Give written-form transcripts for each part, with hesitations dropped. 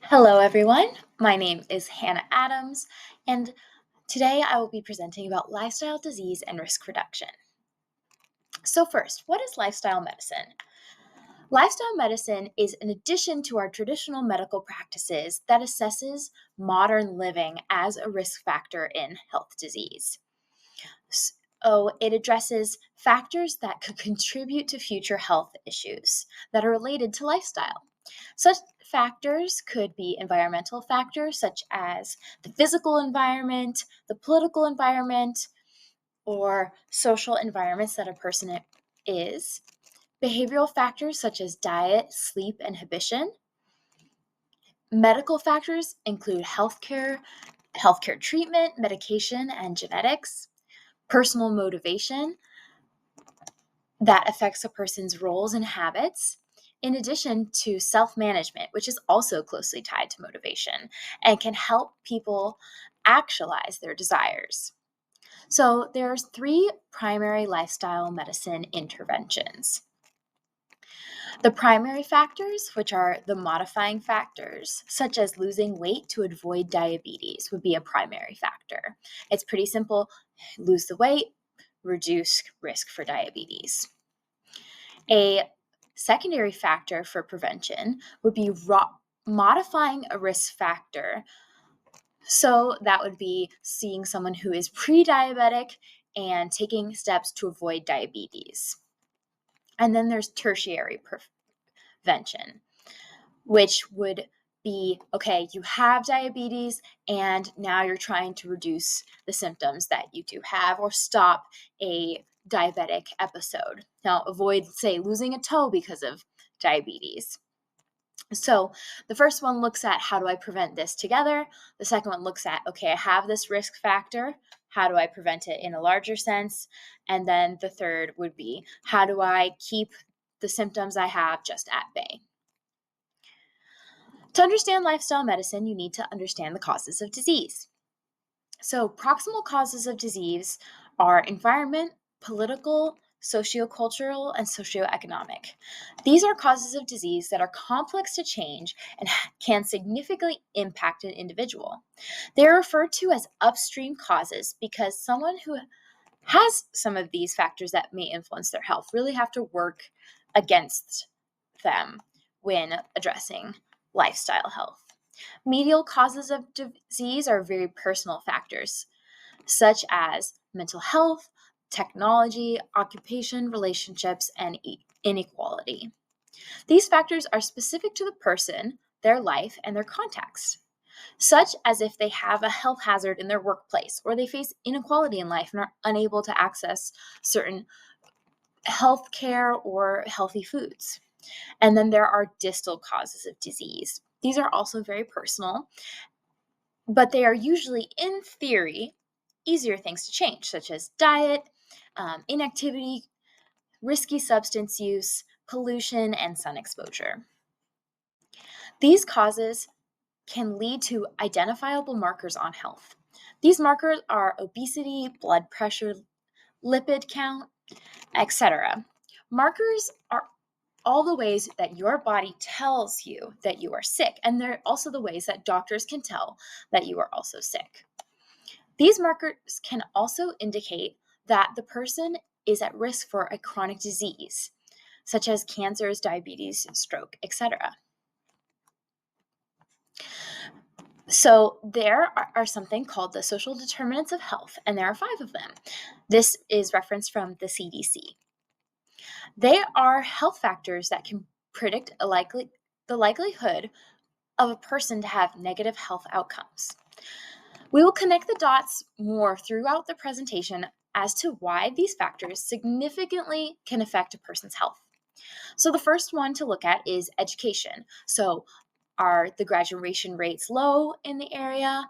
Hello, everyone. My name is Hannah Adams, and today I will be presenting about lifestyle disease and risk reduction. So, first, what is lifestyle medicine? Lifestyle medicine is an addition to our traditional medical practices that assesses modern living as a risk factor in health disease. So, it addresses factors that could contribute to future health issues that are related to lifestyle. Such factors could be environmental factors such as the physical environment, the political environment, or social environments that a person is. Behavioral factors such as diet, sleep, and inhibition. Medical factors include healthcare treatment, medication, and genetics. Personal motivation that affects a person's roles and habits, in addition to self-management, which is also closely tied to motivation and can help people actualize their desires. So there's 3 primary lifestyle medicine interventions. The primary factors, which are the modifying factors, such as losing weight to avoid diabetes, would be a primary factor. It's pretty simple: lose the weight, reduce risk for diabetes. A secondary factor for prevention would be modifying a risk factor. So that would be seeing someone who is pre-diabetic and taking steps to avoid diabetes. And then there's tertiary prevention, which would be, okay, you have diabetes and now you're trying to reduce the symptoms that you do have or stop a diabetic episode. Now, avoid, say, losing a toe because of diabetes. So the first one looks at, how do I prevent this together? The second one looks at, okay, I have this risk factor. How do I prevent it in a larger sense? And then the third would be, how do I keep the symptoms I have just at bay? To understand lifestyle medicine, you need to understand the causes of disease. So, proximal causes of disease are environment, political, sociocultural, and socioeconomic. These are causes of disease that are complex to change and can significantly impact an individual. They are referred to as upstream causes because someone who has some of these factors that may influence their health really have to work against them when addressing lifestyle health. Medial causes of disease are very personal factors, such as mental health, technology, occupation, relationships, and inequality. These factors are specific to the person, their life, and their context, such as if they have a health hazard in their workplace or they face inequality in life and are unable to access certain health care or healthy foods. And then there are distal causes of disease. These are also very personal, but they are usually, in theory, easier things to change, such as diet, inactivity, risky substance use, pollution, and sun exposure. These causes can lead to identifiable markers on health. These markers are obesity, blood pressure, lipid count, etc. Markers are all the ways that your body tells you that you are sick, and they're also the ways that doctors can tell that you are also sick. These markers can also indicate that the person is at risk for a chronic disease, such as cancers, diabetes, stroke, etc. So there are something called the social determinants of health, and there are 5 of them. This is referenced from the CDC. They are health factors that can predict the likelihood of a person to have negative health outcomes. We will connect the dots more throughout the presentation as to why these factors significantly can affect a person's health. So the first one to look at is education. So are the graduation rates low in the area?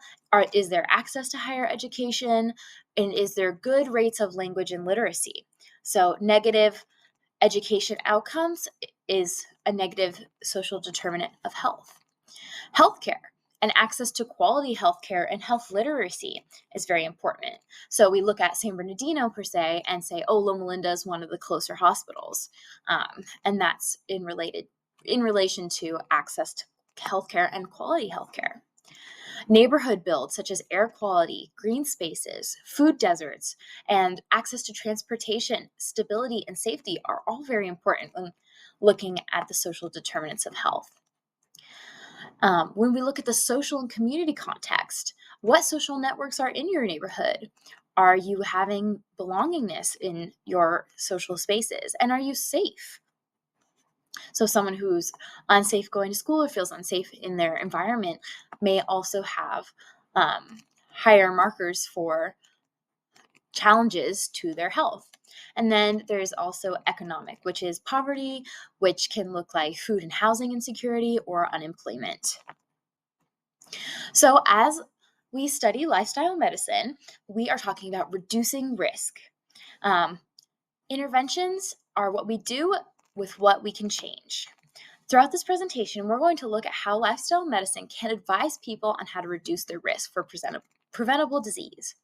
Is there access to higher education? And is there good rates of language and literacy? So negative education outcomes is a negative social determinant of health. Healthcare and access to quality healthcare and health literacy is very important. So we look at San Bernardino per se and say, oh, Loma Linda is one of the closer hospitals. And that's in relation to access to healthcare and quality healthcare. Neighborhood builds such as air quality, green spaces, food deserts, and access to transportation, stability, and safety are all very important when looking at the social determinants of health. When we look at the social and community context, what social networks are in your neighborhood? Are you having belongingness in your social spaces? And are you safe? So someone who's unsafe going to school or feels unsafe in their environment may also have higher markers for challenges to their health. And then there's also economic, which is poverty, which can look like food and housing insecurity or unemployment. So as we study lifestyle medicine, we are talking about reducing risk. Interventions are what we do with what we can change. Throughout this presentation, we're going to look at how lifestyle medicine can advise people on how to reduce their risk for preventable disease.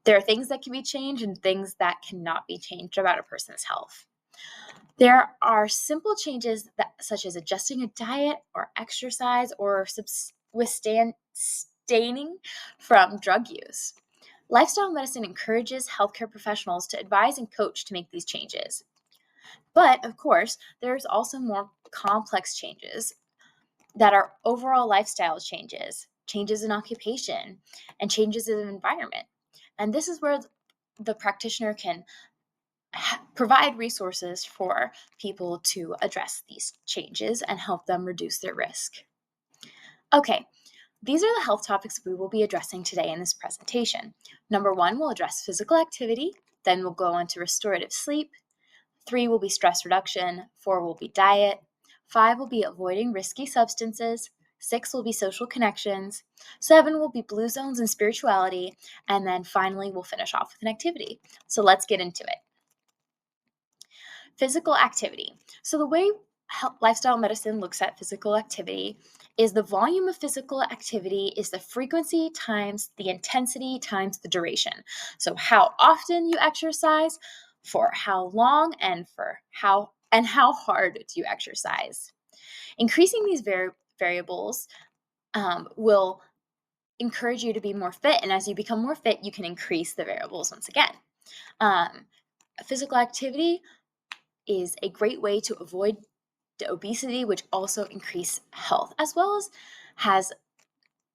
There are things that can be changed and things that cannot be changed about a person's health. There are simple changes such as adjusting a diet or exercise or abstaining from drug use. Lifestyle medicine encourages healthcare professionals to advise and coach to make these changes. But, of course, there's also more complex changes that are overall lifestyle changes, changes in occupation, and changes in environment. And this is where the practitioner can provide resources for people to address these changes and help them reduce their risk. Okay, these are the health topics we will be addressing today in this presentation. Number 1, we'll address physical activity, then we'll go on to restorative sleep. 3 will be stress reduction, 4 will be diet, 5 will be avoiding risky substances, 6 will be social connections, 7 will be blue zones and spirituality, and then finally we'll finish off with an activity. So let's get into it. Physical activity. So the way lifestyle medicine looks at physical activity is the volume of physical activity is the frequency times the intensity times the duration. So how often you exercise, for how long, and how hard do you exercise. Increasing these variables will encourage you to be more fit, and as you become more fit, you can increase the variables once again. Physical activity is a great way to avoid the obesity, which also increase health, as well as has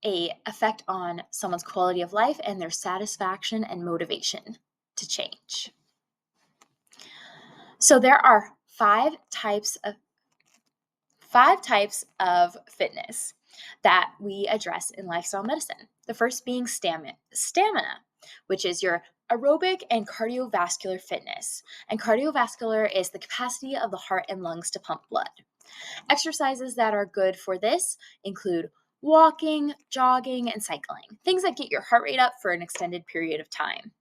a effect on someone's quality of life and their satisfaction and motivation to change. So there are five types of fitness that we address in lifestyle medicine. The first being stamina, which is your aerobic and cardiovascular fitness. And cardiovascular is the capacity of the heart and lungs to pump blood. Exercises that are good for this include walking, jogging, and cycling. Things that get your heart rate up for an extended period of time.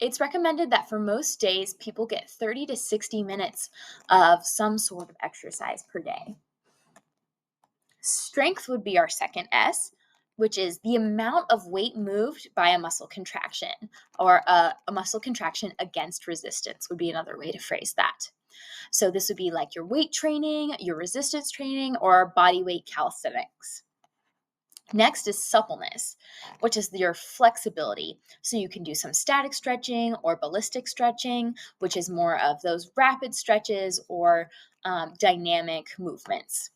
It's recommended that for most days, people get 30 to 60 minutes of some sort of exercise per day. Strength would be our second S, which is the amount of weight moved by a muscle contraction, or a muscle contraction against resistance would be another way to phrase that. So this would be like your weight training, your resistance training, or body weight calisthenics. Next is suppleness, which is your flexibility. So you can do some static stretching or ballistic stretching, which is more of those rapid stretches or dynamic movements.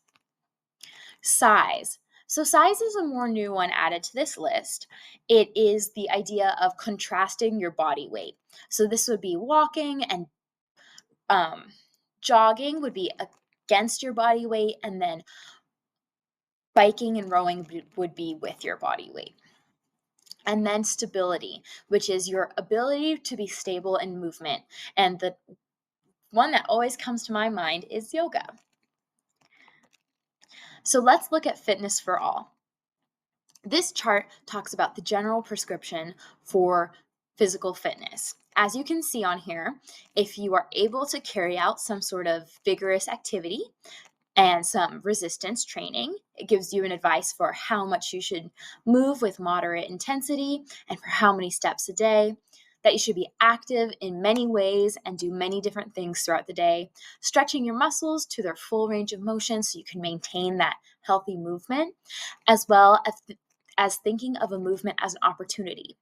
Size. So size is a more new one added to this list. It is the idea of contrasting your body weight. So this would be walking, and jogging would be against your body weight, and then biking and rowing would be with your body weight. And then stability, which is your ability to be stable in movement. And the one that always comes to my mind is yoga. So let's look at fitness for all. This chart talks about the general prescription for physical fitness. As you can see on here, if you are able to carry out some sort of vigorous activity and some resistance training, it gives you an advice for how much you should move with moderate intensity and for how many steps a day. that you should be active in many ways and do many different things throughout the day, stretching your muscles to their full range of motion so you can maintain that healthy movement, as well as thinking of a movement as an opportunity.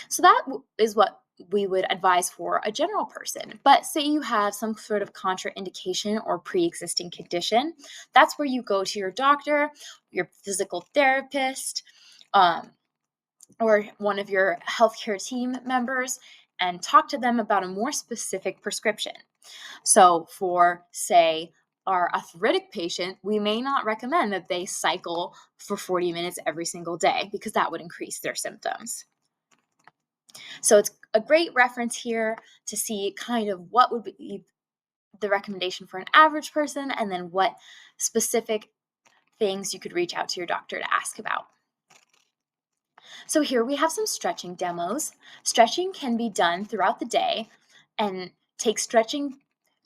So that is what we would advise for a general person. But say you have some sort of contraindication or pre-existing condition, that's where you go to your doctor, your physical therapist, or one of your healthcare team members, and talk to them about a more specific prescription. So for, say, our arthritic patient, we may not recommend that they cycle for 40 minutes every single day because that would increase their symptoms. So it's a great reference here to see kind of what would be the recommendation for an average person and then what specific things you could reach out to your doctor to ask about. So here we have some stretching demos. Stretching can be done throughout the day, and taking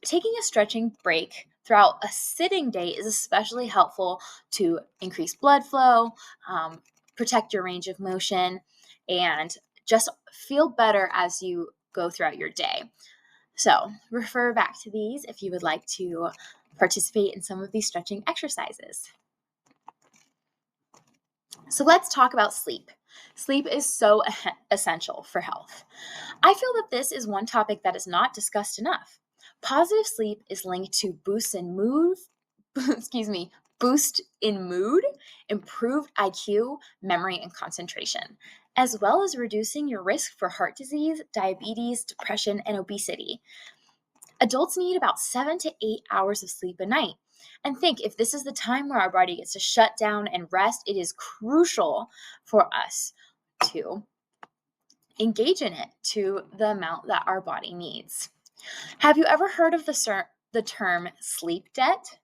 a stretching break throughout a sitting day is especially helpful to increase blood flow, protect your range of motion, and just feel better as you go throughout your day. So refer back to these if you would like to participate in some of these stretching exercises. So let's talk about sleep. Sleep is so essential for health. I feel that this is one topic that is not discussed enough. Positive sleep is linked to boost in mood, improved IQ, memory, and concentration, as well as reducing your risk for heart disease, diabetes, depression, and obesity. Adults need about 7 to 8 hours of sleep a night. And think, if this is the time where our body gets to shut down and rest, it is crucial for us to engage in it to the amount that our body needs. Have you ever heard of the term sleep debt?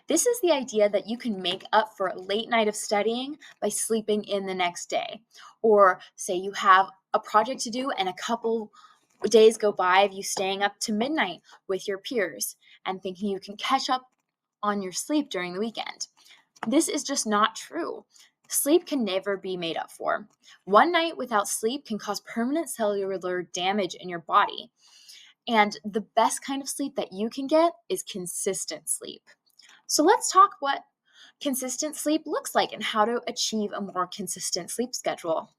This is the idea that you can make up for a late night of studying by sleeping in the next day. Or say you have a project to do and a couple days go by of you staying up to midnight with your peers and thinking you can catch up on your sleep during the weekend. This is just not true. Sleep can never be made up for. One night without sleep can cause permanent cellular damage in your body. And the best kind of sleep that you can get is consistent sleep. So let's talk what consistent sleep looks like and how to achieve a more consistent sleep schedule.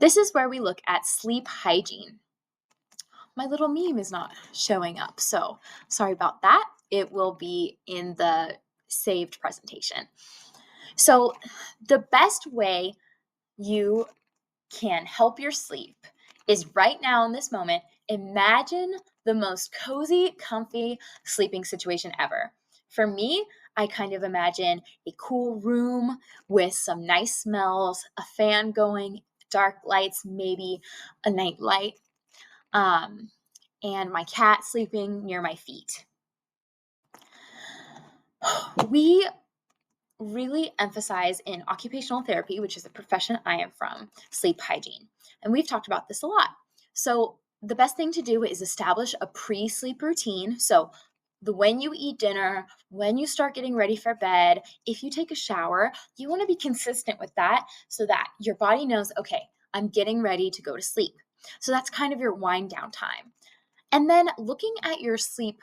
This is where we look at sleep hygiene. My little meme is not showing up, so sorry about that. It will be in the saved presentation. So the best way you can help your sleep is right now in this moment, imagine the most cozy, comfy sleeping situation ever. For me, I kind of imagine a cool room with some nice smells, a fan going, dark lights, maybe a night light, and my cat sleeping near my feet. We really emphasize in occupational therapy, which is the profession I am from, sleep hygiene. And we've talked about this a lot. So the best thing to do is establish a pre-sleep routine. So when you eat dinner, when you start getting ready for bed, if you take a shower, you want to be consistent with that so that your body knows, okay, I'm getting ready to go to sleep. So that's kind of your wind down time. And then looking at your sleep,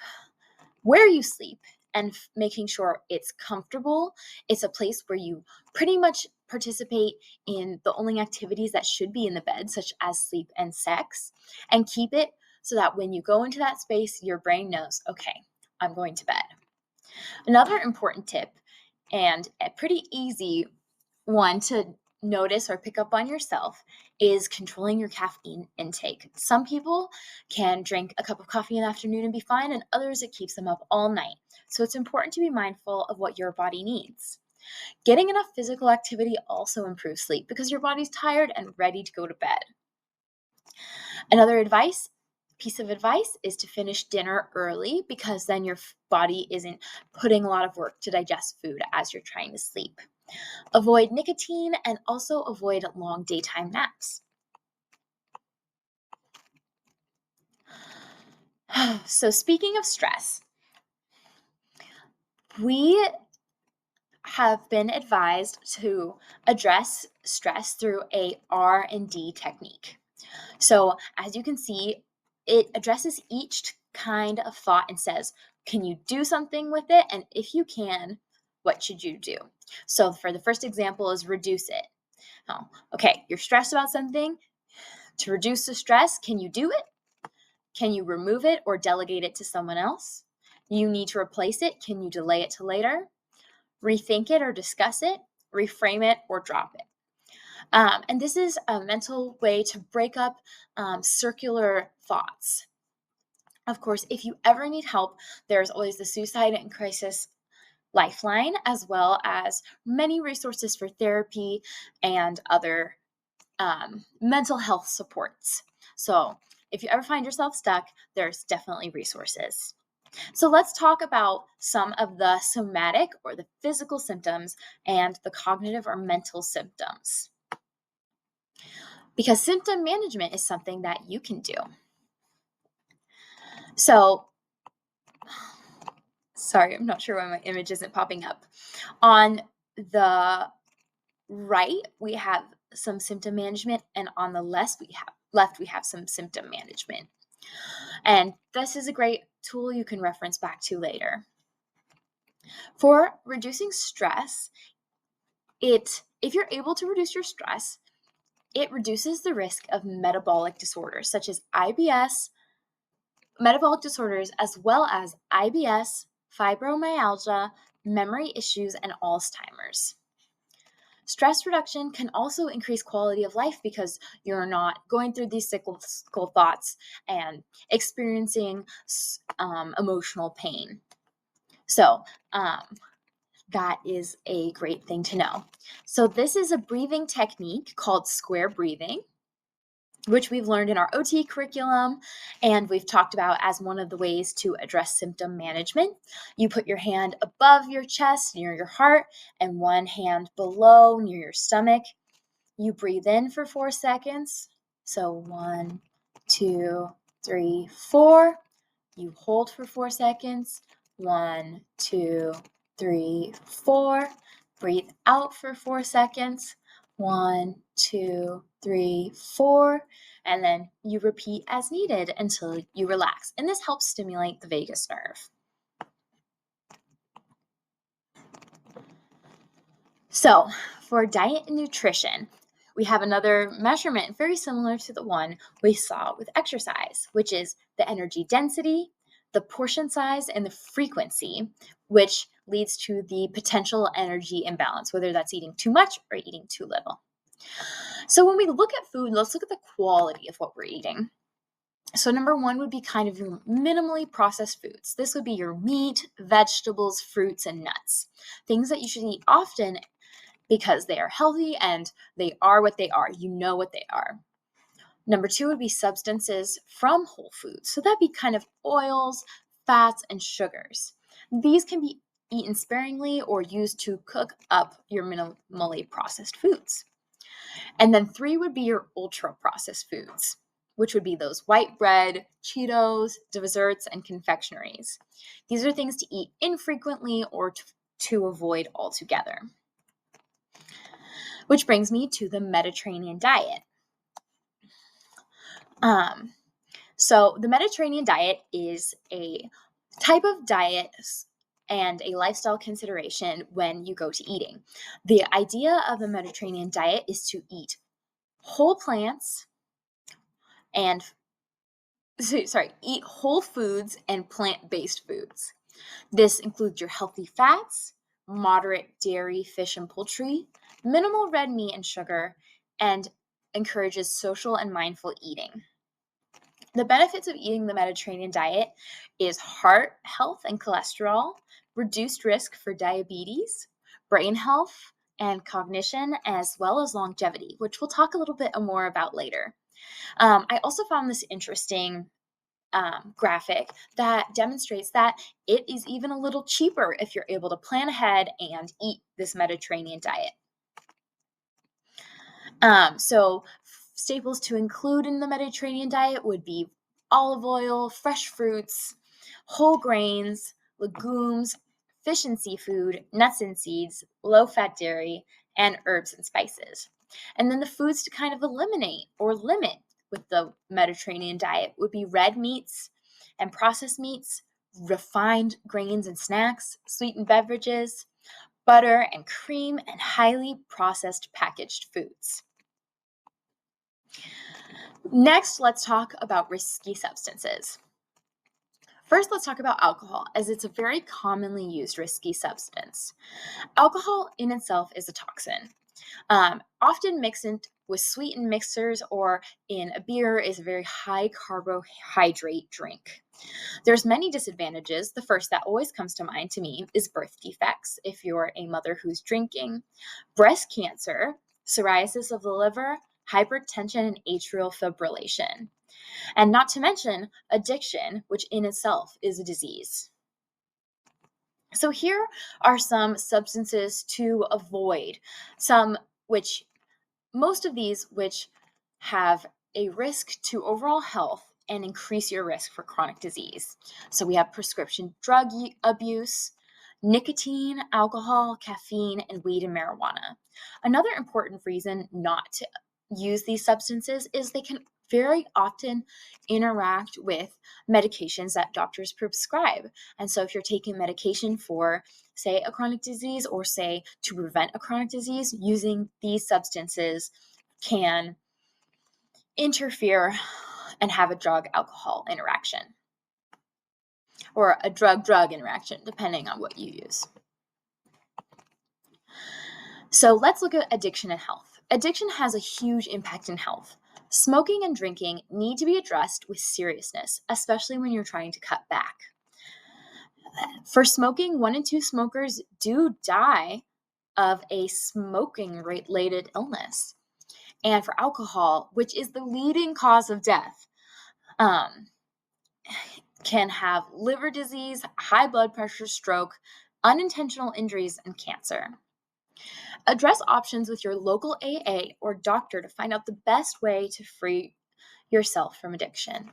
where you sleep, and making sure it's comfortable. It's a place where you pretty much participate in the only activities that should be in the bed, such as sleep and sex, and keep it so that when you go into that space, your brain knows, okay, I'm going to bed. Another important tip, and a pretty easy one to notice or pick up on yourself, is controlling your caffeine intake. Some people can drink a cup of coffee in the afternoon and be fine, and others it keeps them up all night. So it's important to be mindful of what your body needs. Getting enough physical activity also improves sleep because your body's tired and ready to go to bed. Another piece of advice is to finish dinner early because then your body isn't putting a lot of work to digest food as you're trying to sleep. Avoid nicotine and also avoid long daytime naps. So speaking of stress, we have been advised to address stress through a R&D technique. So, as you can see, it addresses each kind of thought and says, can you do something with it? And if you can, what should you do? So, for the first example, is reduce it. Oh, okay, you're stressed about something. To reduce the stress, can you do it? Can you remove it or delegate it to someone else? You need to replace it. Can you delay it to later? Rethink it or discuss it? Reframe it or drop it? And this is a mental way to break up circular thoughts. Of course, if you ever need help, there's always the Suicide and Crisis Lifeline, as well as many resources for therapy and other mental health supports. So if you ever find yourself stuck, there's definitely resources. So let's talk about some of the somatic or the physical symptoms and the cognitive or mental symptoms. Because symptom management is something that you can do. So, sorry, I'm not sure why my image isn't popping up. On the right, we have some symptom management, and on the left, we have some symptom management. And this is a great tool you can reference back to later. For reducing stress, if you're able to reduce your stress, it reduces the risk of metabolic disorders such as IBS, metabolic disorders as well as IBS, fibromyalgia, memory issues, and Alzheimer's. Stress reduction can also increase quality of life because you're not going through these cyclical thoughts and experiencing emotional pain. So, that is a great thing to know. So, this is a breathing technique called square breathing, which we've learned in our OT curriculum, and we've talked about as one of the ways to address symptom management. You put your hand above your chest near your heart and one hand below near your stomach. You breathe in for 4 seconds. So 1, 2, 3, 4. You hold for 4 seconds. 1, 2, 3, 4. Breathe out for 4 seconds. 1, 2, 3, 4. And then you repeat as needed until you relax. And this helps stimulate the vagus nerve. So, for diet and nutrition, we have another measurement very similar to the one we saw with exercise, which is the energy density, the portion size, and the frequency, which leads to the potential energy imbalance, whether that's eating too much or eating too little. So when we look at food, let's look at the quality of what we're eating. So number one would be kind of your minimally processed foods. This would be your meat, vegetables, fruits, and nuts. Things that you should eat often because they are healthy and they are what they are. You know what they are. Number two would be substances from whole foods. So that'd be kind of oils, fats, and sugars. These can be eaten sparingly or used to cook up your minimally processed foods. And then three would be your ultra processed foods, which would be those white bread, Cheetos, desserts, and confectionaries. These are things to eat infrequently or to avoid altogether. Which brings me to the Mediterranean diet. So the Mediterranean diet is a type of diet and a lifestyle consideration when you go to eating. The idea of the Mediterranean diet is to eat whole plants and eat whole foods and plant-based foods. This includes your healthy fats, moderate dairy, fish, and poultry, minimal red meat and sugar, and encourages social and mindful eating. The benefits of eating the Mediterranean diet is heart health and cholesterol, reduced risk for diabetes, brain health, and cognition, as well as longevity, which we'll talk a little bit more about later. I also found this interesting graphic that demonstrates that it is even a little cheaper if you're able to plan ahead and eat this Mediterranean diet. So staples to include in the Mediterranean diet would be olive oil, fresh fruits, whole grains, legumes, fish and seafood, nuts and seeds, low-fat dairy, and herbs and spices. And then the foods to kind of eliminate or limit with the Mediterranean diet would be red meats and processed meats, refined grains and snacks, sweetened beverages, butter and cream, and highly processed packaged foods. Next, let's talk about risky substances. First, let's talk about alcohol, as it's a very commonly used risky substance. Alcohol in itself is a toxin. Often mixed with sweetened mixers or in a beer is a very high carbohydrate drink. There's many disadvantages. The first that always comes to mind to me is birth defects if you're a mother who's drinking, breast cancer, psoriasis of the liver, hypertension, and atrial fibrillation. And not to mention addiction, which in itself is a disease. So here are some substances to avoid, most of these which have a risk to overall health and increase your risk for chronic disease. So we have prescription drug abuse, nicotine, alcohol, caffeine, and weed and marijuana. Another important reason not to use these substances is they can very often interact with medications that doctors prescribe. And so if you're taking medication for, say, a chronic disease or, say, to prevent a chronic disease, using these substances can interfere and have a drug-alcohol interaction or a drug-drug interaction, depending on what you use. So let's look at addiction and health. Addiction has a huge impact in health. Smoking and drinking need to be addressed with seriousness, especially when you're trying to cut back. For smoking, 1 in 2 smokers do die of a smoking-related illness. And for alcohol, which is the leading cause of death, can have liver disease, high blood pressure, stroke, unintentional injuries, and cancer. Address options with your local AA or doctor to find out the best way to free yourself from addiction.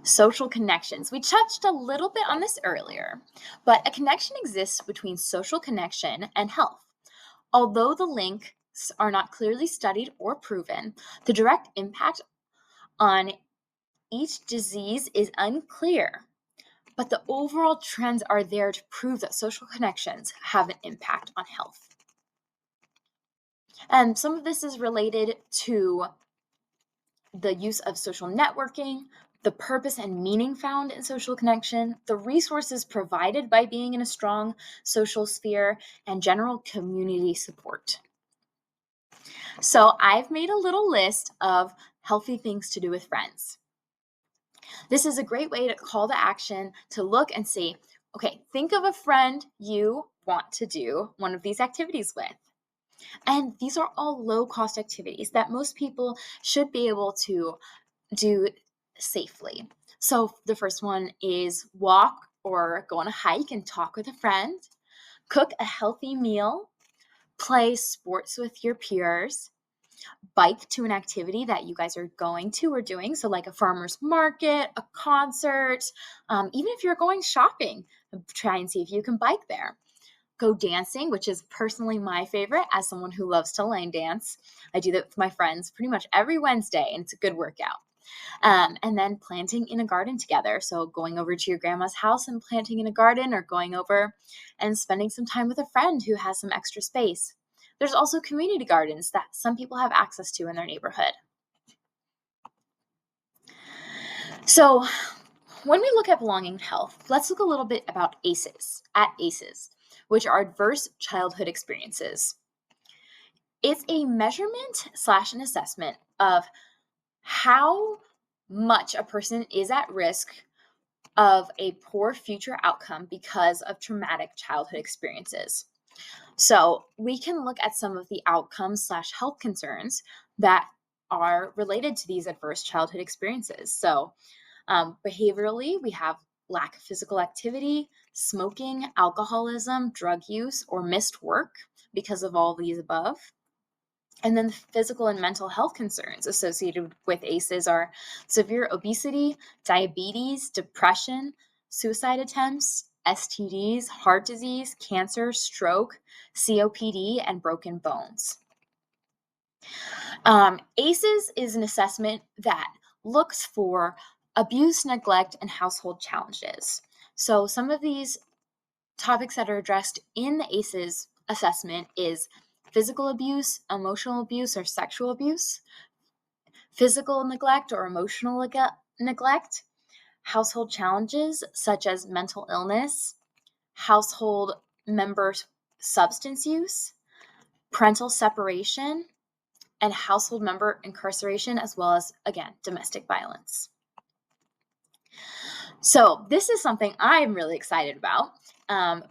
Social connections. We touched a little bit on this earlier, but a connection exists between social connection and health. Although the links are not clearly studied or proven, the direct impact on each disease is unclear, but the overall trends are there to prove that social connections have an impact on health. And some of this is related to the use of social networking, the purpose and meaning found in social connection, the resources provided by being in a strong social sphere, and general community support. So I've made a little list of healthy things to do with friends. This is a great way to call to action to look and see, okay, think of a friend you want to do one of these activities with. And these are all low-cost activities that most people should be able to do safely. So the first one is walk or go on a hike and talk with a friend, cook a healthy meal, play sports with your peers, bike to an activity that you guys are going to or doing. So like a farmer's market, a concert, even if you're going shopping, try and see if you can bike there. Go dancing, which is personally my favorite as someone who loves to line dance. I do that with my friends pretty much every Wednesday, and it's a good workout. And then planting in a garden together. So going over to your grandma's house and planting in a garden, or going over and spending some time with a friend who has some extra space. There's also community gardens that some people have access to in their neighborhood. So when we look at belonging and health, let's look a little bit about ACEs, which are adverse childhood experiences. It's a measurement / an assessment of how much a person is at risk of a poor future outcome because of traumatic childhood experiences. So we can look at some of the outcomes / health concerns that are related to these adverse childhood experiences. So behaviorally, we have lack of physical activity, smoking, alcoholism, drug use, or missed work because of all these above. And then the physical and mental health concerns associated with ACEs are severe obesity, diabetes, depression, suicide attempts, STDs, heart disease, cancer, stroke, COPD, and broken bones. ACEs is an assessment that looks for abuse, neglect, and household challenges. So some of these topics that are addressed in the ACEs assessment is physical abuse, emotional abuse, or sexual abuse, physical neglect or emotional neglect, household challenges such as mental illness, household members' substance use, parental separation, and household member incarceration, as well as, again, domestic violence. So this is something I'm really excited about,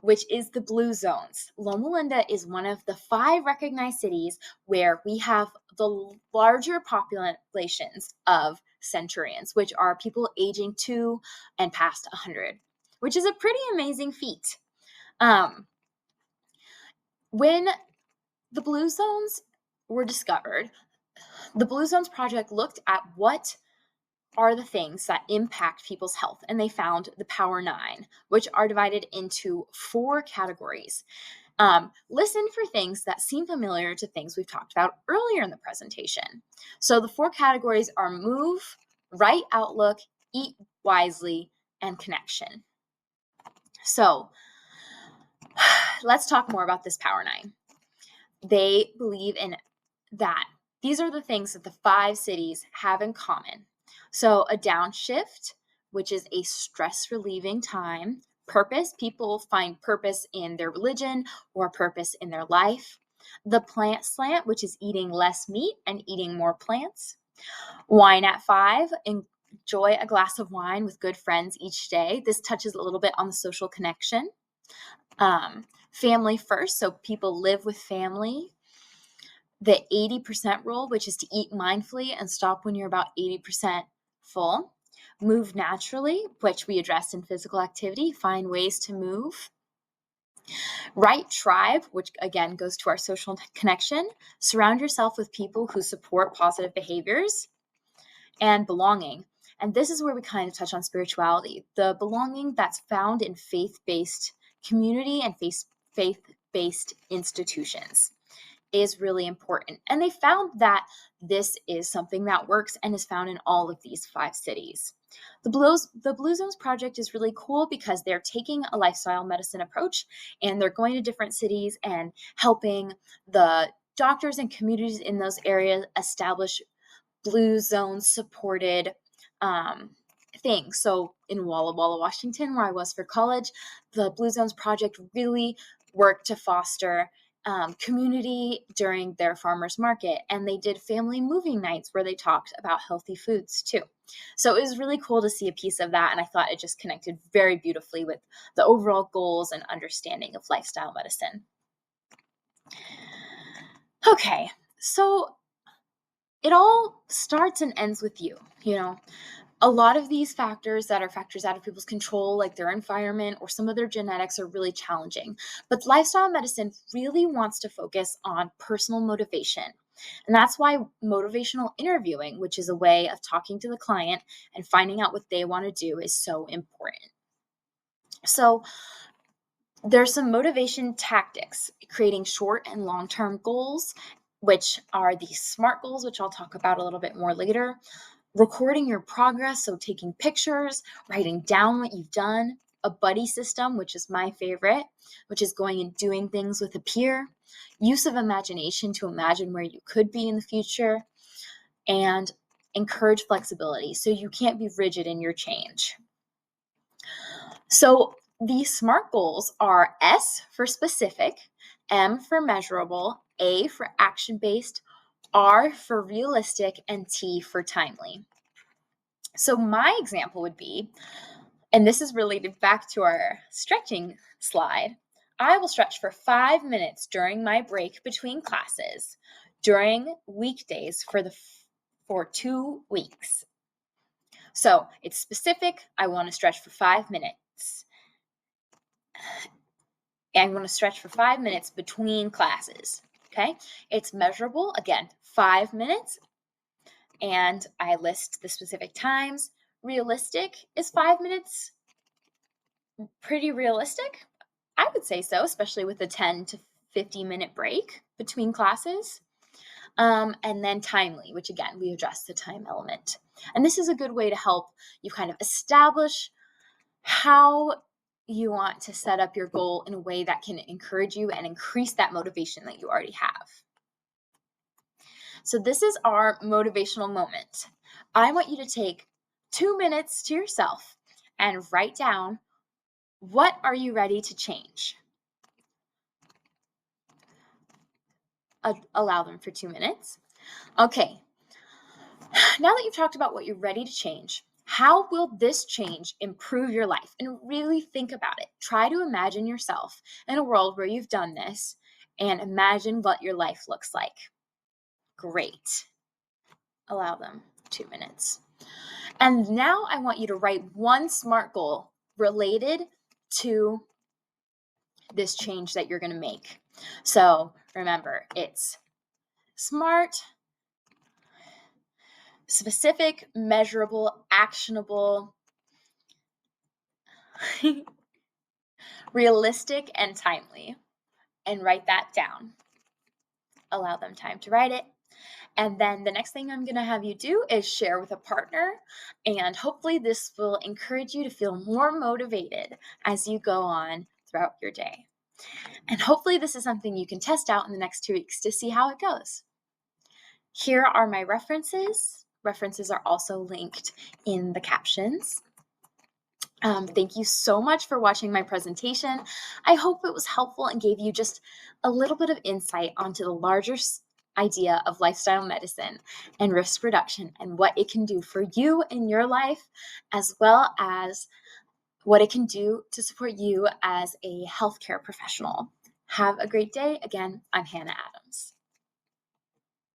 which is the blue zones. Loma Linda is one of the 5 recognized cities where we have the larger populations of centurions, which are people aging 2 and past 100, which is a pretty amazing feat. When the blue zones were discovered, the Blue Zones Project looked at what are the things that impact people's health, and they found the Power 9, which are divided into 4 categories. Listen for things that seem familiar to things we've talked about earlier in the presentation. So the 4 categories are move, right outlook, eat wisely, and connection. So let's talk more about this Power 9. They believe in that these are the things that the 5 cities have in common. So a downshift, which is a stress relieving time. Purpose, people find purpose in their religion or purpose in their life. The plant slant, which is eating less meat and eating more plants. Wine at 5, enjoy a glass of wine with good friends each day. This touches a little bit on the social connection. Family first, so people live with family. The 80% rule, which is to eat mindfully and stop when you're about 80% full. Move naturally, which we addressed in physical activity. Find ways to move. Right tribe, which again goes to our social connection. Surround yourself with people who support positive behaviors. And belonging. And this is where we kind of touch on spirituality. The belonging that's found in faith-based community and faith-based institutions is really important. And they found that this is something that works and is found in all of these 5 cities. The Blue Zones Project is really cool because they're taking a lifestyle medicine approach, and they're going to different cities and helping the doctors and communities in those areas establish Blue Zone supported things. So in Walla Walla, Washington, where I was for college, the Blue Zones Project really worked to foster community during their farmers market, and they did family moving nights where they talked about healthy foods too. So it was really cool to see a piece of that, and I thought it just connected very beautifully with the overall goals and understanding of lifestyle medicine. Okay, so it all starts and ends with you. A lot of these factors that are factors out of people's control, like their environment or some of their genetics, are really challenging. But lifestyle medicine really wants to focus on personal motivation. And that's why motivational interviewing, which is a way of talking to the client and finding out what they want to do, is so important. So there's some motivation tactics, creating short and long-term goals, which are the SMART goals, which I'll talk about a little bit more later. Recording your progress, so taking pictures, writing down what you've done. A buddy system, which is my favorite, which is going and doing things with a peer. Use of imagination to imagine where you could be in the future. And encourage flexibility, so you can't be rigid in your change. So these SMART goals are S for specific, M for measurable, A for action-based, R for realistic, and T for timely. So my example would be, and this is related back to our stretching slide, I will stretch for 5 minutes during my break between classes during weekdays for 2 weeks. So it's specific. I want to stretch for 5 minutes. And I'm going to stretch for 5 minutes between classes. Okay. It's measurable. Again, 5 minutes. And I list the specific times. Realistic is 5 minutes. Pretty realistic? I would say so, especially with a 10 to 50-minute break between classes. And then timely, which again, we address the time element. And this is a good way to help you kind of establish how you want to set up your goal in a way that can encourage you and increase that motivation that you already have. So this is our motivational moment. I want you to take 2 minutes to yourself and write down, what are you ready to change? Allow them for 2 minutes. Okay. Now that you've talked about what you're ready to change, how will this change improve your life? And really think about it. Try to imagine yourself in a world where you've done this and imagine what your life looks like. Great. Allow them 2 minutes. And now I want you to write one SMART goal related to this change that you're going to make. So remember, it's SMART, specific, measurable, actionable, realistic, and timely. And write that down. Allow them time to write it. And then the next thing I'm going to have you do is share with a partner. And hopefully this will encourage you to feel more motivated as you go on throughout your day. And hopefully this is something you can test out in the next 2 weeks to see how it goes. Here are my references. References are also linked in the captions. Thank you so much for watching my presentation. I hope it was helpful and gave you just a little bit of insight onto the larger idea of lifestyle medicine and risk reduction and what it can do for you in your life, as well as what it can do to support you as a healthcare professional. Have a great day. Again, I'm Hannah Adams.